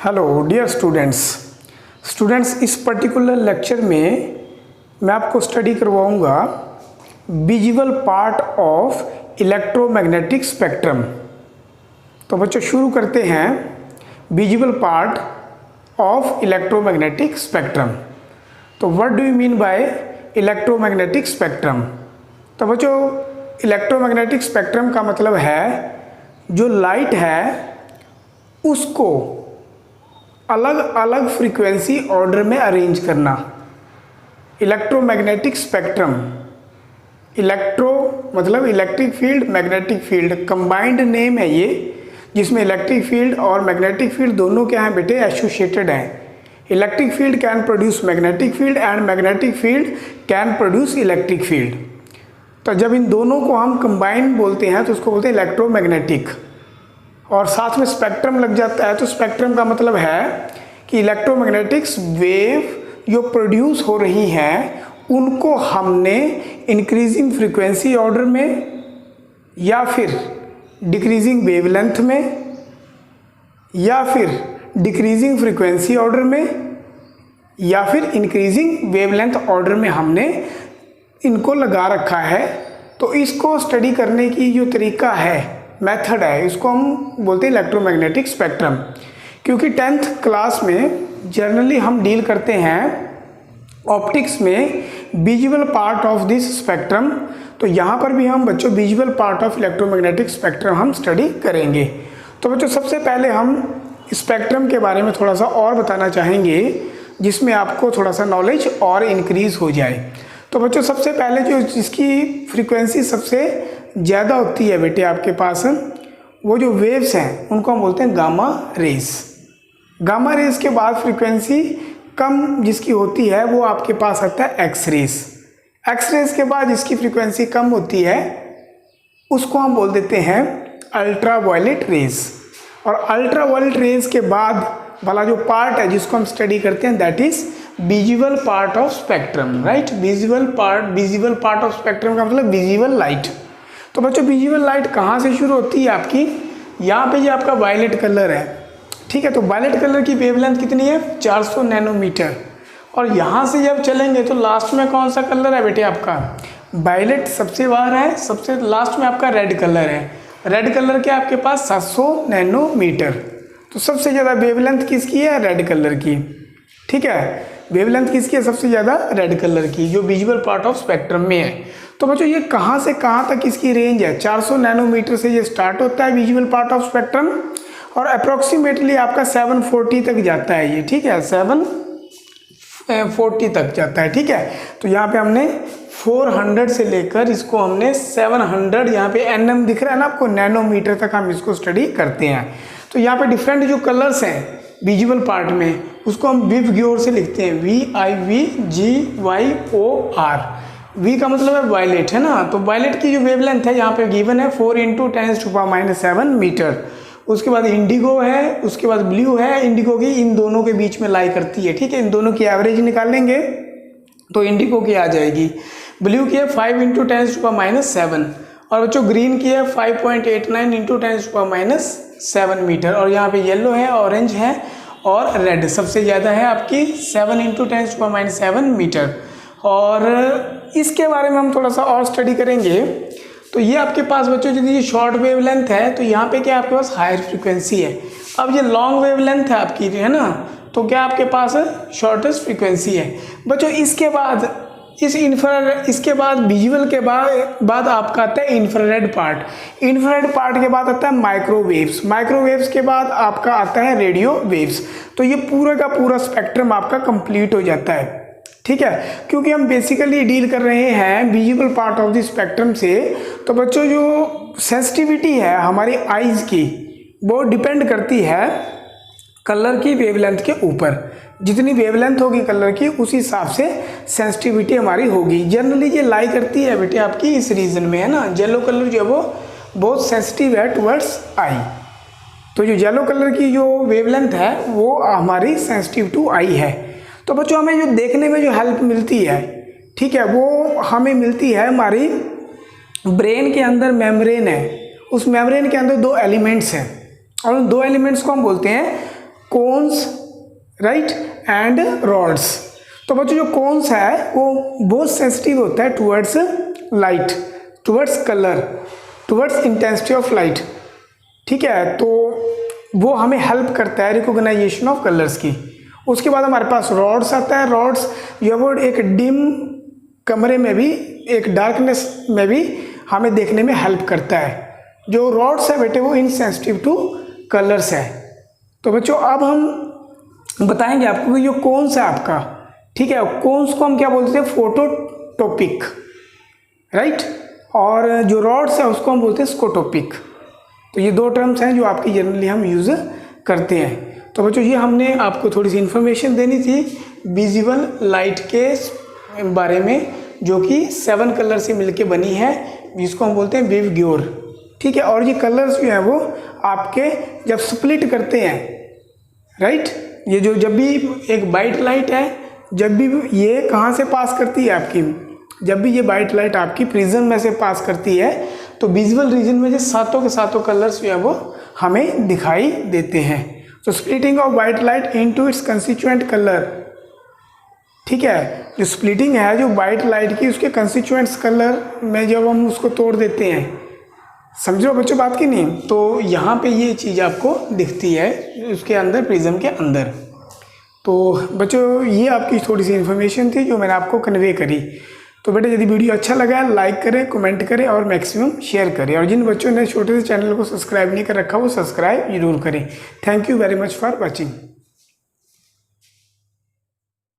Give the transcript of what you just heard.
Hello dear students इस particular lecture में मैं आपको स्टडी करवाऊंगा visual part of electromagnetic spectrum. तो बच्चों शुरू करते हैं visual part of electromagnetic spectrum. तो what do you mean by electromagnetic spectrum? तो बच्चों इलेक्ट्रोमैग्नेटिक स्पेक्ट्रम का मतलब है जो लाइट है उसको अलग अलग फ्रीक्वेंसी ऑर्डर में अरेंज करना। इलेक्ट्रोमैग्नेटिक स्पेक्ट्रम, इलेक्ट्रो मतलब electric field, magnetic field combined name है ये, जिसमें इलेक्ट्रिक फील्ड और मैग्नेटिक फील्ड दोनों क्या हैं बेटे, एसोसिएटेड हैं। Electric field can produce magnetic field and magnetic field can produce electric field. तो जब इन दोनों को हम कंबाइन बोलते हैं तो उसको बोलते हैं इलेक्ट्रोमैग्नेटिक, और साथ में स्पेक्ट्रम लग जाता है। तो स्पेक्ट्रम का मतलब है कि इलेक्ट्रोमैग्नेटिक्स वेव जो प्रोड्यूस हो रही हैं उनको हमने इंक्रीजिंग फ्रीक्वेंसी ऑर्डर में या फिर डिक्रीजिंग वेवलेंथ में या फिर डिक्रीजिंग फ्रीक्वेंसी ऑर्डर में या फिर इंक्रीजिंग वेवलेंथ ऑर्डर में हमने इनको लगा रखा है। तो इसको स्टडी करने की जो तरीका है, मेथड है, इसको हम बोलते हैं इलेक्ट्रोमैग्नेटिक स्पेक्ट्रम। क्योंकि 10th क्लास में जनरली हम डील करते हैं ऑप्टिक्स में visual part of this spectrum, तो यहाँ पर भी हम बच्चों visual part of electromagnetic spectrum हम स्टडी करेंगे। तो बच्चों सबसे पहले हम स्पेक्ट्रम के बारे में थोड़ा सा और बताना चाहेंगे जिसमें आपको थोड़ा सा नॉलेज और इंक्रीज हो जाए। तो बच्चों सबसे पहले जो जिसकी फ्रीक्वेंसी सबसे ज़्यादा होती है बेटे आपके पास, वो जो वेव्स हैं उनको हम बोलते हैं गामा रेस। गामा रेस के बाद फ्रीक्वेंसी कम जिसकी होती है वो आपके पास आता है एक्स रेस। एक्स रेस के बाद जिसकी फ्रीक्वेंसी कम होती है उसको हम बोल देते हैं अल्ट्रा वायलेट रेस। और अल्ट्रा वायलेट रेस के बाद वाला जो पार्ट है जिसको हम स्टडी करते हैं that is visual part of spectrum, right. Visual part of spectrum का मतलब विजुअल लाइट। तो बच्चों विजुअल लाइट कहाँ से शुरू होती है आपकी, यहाँ पे ये आपका वायलेट कलर है, ठीक है। तो वायलेट कलर की वेवलेंथ कितनी है, 400 नैनोमीटर। और यहाँ से जब चलेंगे तो लास्ट में कौन सा कलर है बेटे आपका, वायलेट सबसे बाहर है, सबसे लास्ट में आपका रेड कलर है। रेड कलर के आपके पास 700 नैनोमीटर। तो सबसे ज़्यादा वेवलेंथ किसकी है, रेड कलर की, ठीक है। वेवलेंथ किसकी है सबसे ज़्यादा, रेड कलर की, जो विजुअल पार्ट ऑफ स्पेक्ट्रम में है। तो बच्चों ये कहाँ से कहाँ तक इसकी रेंज है, 400 नैनोमीटर से ये स्टार्ट होता है विजुअल पार्ट ऑफ स्पेक्ट्रम और अप्रोक्सीमेटली आपका 740 तक जाता है ये, ठीक है, 740 तक जाता है, ठीक है। तो यहाँ पे हमने 400 से लेकर इसको हमने 700, यहाँ पे एनएम दिख रहा है ना आपको, नैनोमीटर तक हम इसको स्टडी करते हैं। तो यहाँ पे डिफरेंट जो कलर्स हैं विजुअल पार्ट में उसको हम विव ग्योर से लिखते हैं, VIVGYOR। वी का मतलब है वायलेट, है ना। तो वायलेट की जो वेवलेंथ है यहाँ पे गिवन है 4 × 10⁻⁷ मीटर। उसके बाद इंडिगो है, उसके बाद ब्लू है। इंडिगो की इन दोनों के बीच में लाई करती है, ठीक है। इन दोनों की एवरेज निकालेंगे तो इंडिगो की आ जाएगी। ब्लू की है 5 × 10⁻⁷ और बच्चों ग्रीन की है 5.89 × 10⁻⁷ मीटर। और यहाँ पे येलो है, ऑरेंज है और रेड सबसे ज़्यादा है आपकी 7 × 10⁻⁷ मीटर। और इसके बारे में हम थोड़ा सा और स्टडी करेंगे। तो ये आपके पास बच्चों यदि ये शॉर्ट वेवलेंथ है तो यहाँ पे क्या आपके पास हायर फ्रीक्वेंसी है। अब ये लॉन्ग वेवलेंथ है आपकी, है ना, तो क्या आपके पास शॉर्टेस्ट फ्रीक्वेंसी है। बच्चों इसके बाद इसके बाद विजुअल के बाद आपका आता है इंफ्रारेड पार्ट। इंफ्रारेड पार्ट के बाद आता है माइक्रोवेव्स। माइक्रोवेव्स के बाद आपका आता है रेडियो वेव्स। तो ये पूरा का पूरा स्पेक्ट्रम आपका कंप्लीट हो जाता है, ठीक है। क्योंकि हम बेसिकली डील कर रहे हैं visual part of the spectrum से, तो बच्चों जो सेंसिटिविटी है हमारी आईज की वो डिपेंड करती है कलर की वेवलेंथ के ऊपर। जितनी वेवलेंथ होगी कलर की उस हिसाब से सेंसिटिविटी हमारी होगी। जनरली ये लाई करती है बेटे आपकी इस रीजन में, है ना। येलो कलर जो है वो बहुत सेंसिटिव है टुवर्ड्स आई। तो जो येलो कलर की जो वेवलेंथ है वो हमारी सेंसिटिव टू आई है। तो बच्चों हमें जो देखने में जो हेल्प मिलती है, ठीक है, वो हमें मिलती है हमारी ब्रेन के अंदर मेम्ब्रेन है, उस मेम्ब्रेन के अंदर 2 एलिमेंट्स हैं और उन 2 एलिमेंट्स को हम बोलते हैं कोन्स, राइट, एंड रॉड्स। तो बच्चों जो कोन्स है वो बहुत सेंसिटिव होता है towards light, towards colour, towards intensity of light, ठीक है। तो वो हमें हेल्प करता है रिकॉग्नाइजेशन ऑफ कलर्स की। उसके बाद हमारे पास रॉड्स आता है। रॉड्स जो वो एक डिम कमरे में भी, एक डार्कनेस में भी हमें देखने में हेल्प करता है। जो रॉड्स है बेटे वो इनसेंसिटिव टू कलर्स है। तो बच्चों अब हम बताएंगे आपको कि जो कोन्स है आपका, ठीक है, कोन्स को हम क्या बोलते हैं, फोटोटोपिक, राइट, और जो रॉड्स है उसको हम बोलते हैं स्कोटोपिक। तो ये दो टर्म्स हैं जो आपकी जनरली हम यूज़ करते हैं। तो बच्चों ये हमने आपको थोड़ी सी इन्फॉर्मेशन देनी थी विजिबल लाइट के बारे में, जो कि 7 कलर से मिलके बनी है, जिसको हम बोलते हैं विवग्योर, ठीक है। और ये कलर्स जो हैं वो आपके जब स्प्लिट करते हैं, राइट, ये जो जब भी एक वाइट लाइट है, जब भी ये कहाँ से पास करती है आपकी, जब भी ये वाइट लाइट आपकी प्रिज्म में से पास करती है तो विजुअल रीजन में जो सातों के सातों कलर्स जो है वो हमें दिखाई देते हैं। तो splitting of white light into its constituent colour, ठीक है, जो स्प्लिटिंग है जो वाइट लाइट की उसके कंस्टिट्यूएंट्स कलर में जब हम उसको तोड़ देते हैं, समझो बच्चों बात की नहीं, तो यहाँ पे ये चीज़ आपको दिखती है उसके अंदर, प्रिज्म के अंदर। तो बच्चों ये आपकी थोड़ी सी इन्फॉर्मेशन थी जो मैंने आपको कन्वे करी। तो बेटे यदि वीडियो अच्छा लगा है लाइक करें, कमेंट करें और मैक्सिमम शेयर करें। और जिन बच्चों ने छोटे से चैनल को सब्सक्राइब नहीं कर रखा वो सब्सक्राइब जरूर करें। Thank you very much for watching.